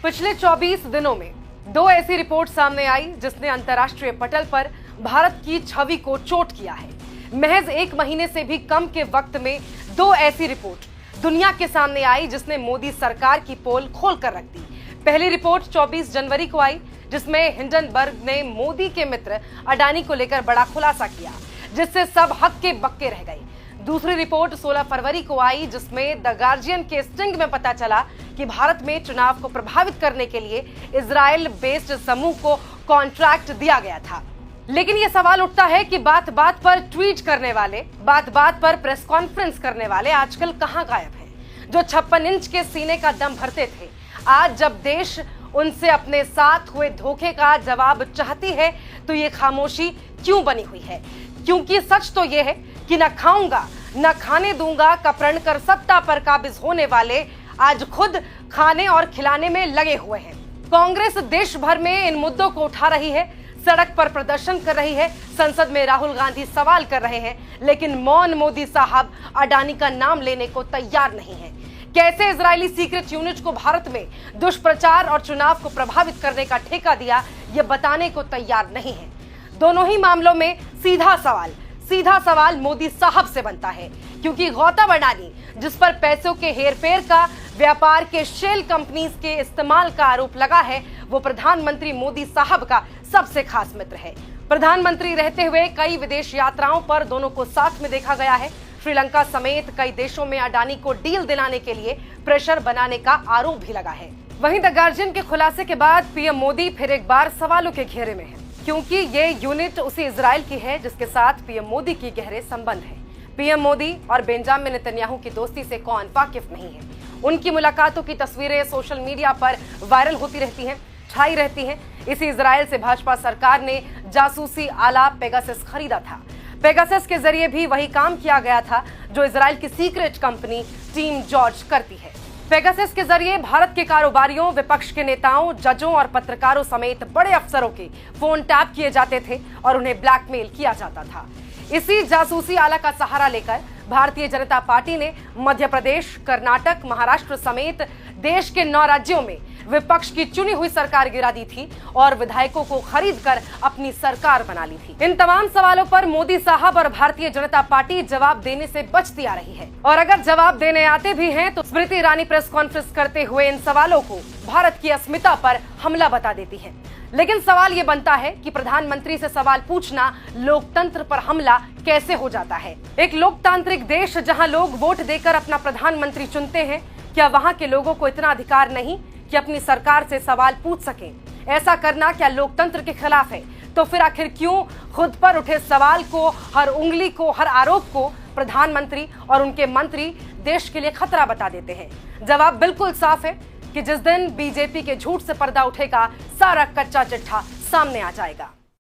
पिछले 24 दिनों में दो ऐसी रिपोर्ट सामने आई जिसने अंतर्राष्ट्रीय पटल पर भारत की छवि को चोट किया है। महज एक महीने से भी कम के वक्त में दो ऐसी रिपोर्ट दुनिया के सामने आई जिसने मोदी सरकार की पोल खोल कर रख दी। पहली रिपोर्ट 24 जनवरी को आई जिसमें हिंडनबर्ग ने मोदी के मित्र अडानी को लेकर बड़ा खुलासा किया जिससे सब हक्के बक्के रह गए। दूसरी रिपोर्ट 16 फरवरी को आई जिसमें द गार्जियन के स्टिंग में पता चला कि भारत में चुनाव को प्रभावित करने के लिए इजराइल बेस्ड समूह को कॉन्ट्रैक्ट दिया गया था। लेकिन यह सवाल उठता है कि बात बात पर ट्वीट करने वाले, बात बात पर प्रेस कॉन्फ्रेंस करने वाले आजकल कहां गायब हैं? जो 56 इंच के सीने का दम भरते थे, आज जब देश उनसे अपने साथ हुए धोखे का जवाब चाहती है तो ये खामोशी क्यों बनी हुई है? क्योंकि सच तो ये है कि न खाऊंगा न खाने दूंगा का प्रण कर सत्ता पर काबिज होने वाले आज खुद खाने और खिलाने में लगे हुए हैं। कांग्रेस देश भर में इन मुद्दों को उठा रही है, सड़क पर प्रदर्शन कर रही है, संसद में राहुल गांधी सवाल कर रहे हैं, लेकिन मौन मोदी साहब अडानी का नाम लेने को तैयार नहीं है। कैसे इजरायली सीक्रेट यूनिट को भारत में दुष्प्रचार और चुनाव को प्रभावित करने का ठेका दिया, यह बताने को तैयार नहीं है। दोनों ही मामलों में सीधा सवाल मोदी साहब से बनता है, क्योंकि गौतम अडानी जिस पर पैसों के हेरफेर का, व्यापार के शेल कंपनीज के इस्तेमाल का आरोप लगा है, वो प्रधानमंत्री मोदी साहब का सबसे खास मित्र है। प्रधानमंत्री रहते हुए कई विदेश यात्राओं पर दोनों को साथ में देखा गया है। श्रीलंका समेत कई देशों में अडानी को डील दिलाने के लिए प्रेशर बनाने का आरोप भी लगा है। वहीं द गार्जियन के खुलासे के बाद पीएम मोदी फिर एक बार सवालों के घेरे में है, क्योंकि ये यूनिट उसी इजराइल की है जिसके साथ पीएम मोदी की गहरे संबंध है। पीएम मोदी और बेंजामिन नेतन्याहू की दोस्ती से कौन वाकिफ नहीं है? उनकी मुलाकातों की तस्वीरें सोशल मीडिया पर वायरल होती रहती हैं, छाई रहती हैं। इसी इजराइल से भाजपा सरकार ने जासूसी आला पेगासस खरीदा था। पेगासस के जरिए भी वही काम किया गया था जो इजराइल की सीक्रेट कंपनी टीम जॉर्ज करती है। पेगासस के जरिए भारत के कारोबारियों, विपक्ष के नेताओं, जजों और पत्रकारों समेत बड़े अफसरों के फोन टैप किए जाते थे और उन्हें ब्लैकमेल किया जाता था। इसी जासूसी आला का सहारा लेकर भारतीय जनता पार्टी ने मध्य प्रदेश, कर्नाटक, महाराष्ट्र समेत देश के 9 राज्यों में विपक्ष की चुनी हुई सरकार गिरा दी थी और विधायकों को खरीदकर अपनी सरकार बना ली थी। इन तमाम सवालों पर मोदी साहब और भारतीय जनता पार्टी जवाब देने से बचती आ रही है, और अगर जवाब देने आते भी हैं तो स्मृति ईरानी प्रेस कॉन्फ्रेंस करते हुए इन सवालों को भारत की अस्मिता पर हमला बता देती है। लेकिन सवाल ये बनता है कि प्रधानमंत्री से सवाल पूछना लोकतंत्र पर हमला कैसे हो जाता है? एक लोकतांत्रिक देश जहां लोग वोट देकर अपना प्रधानमंत्री चुनते हैं, क्या वहां के लोगों को इतना अधिकार नहीं कि अपनी सरकार से सवाल पूछ सकें? ऐसा करना क्या लोकतंत्र के खिलाफ है? तो फिर आखिर क्यों खुद पर उठे सवाल को, हर उंगली को, हर आरोप को प्रधानमंत्री और उनके मंत्री देश के लिए खतरा बता देते हैं? जवाब बिल्कुल साफ है कि जिस दिन बीजेपी के झूठ से पर्दा उठेगा, सारा कच्चा चिट्ठा सामने आ जाएगा।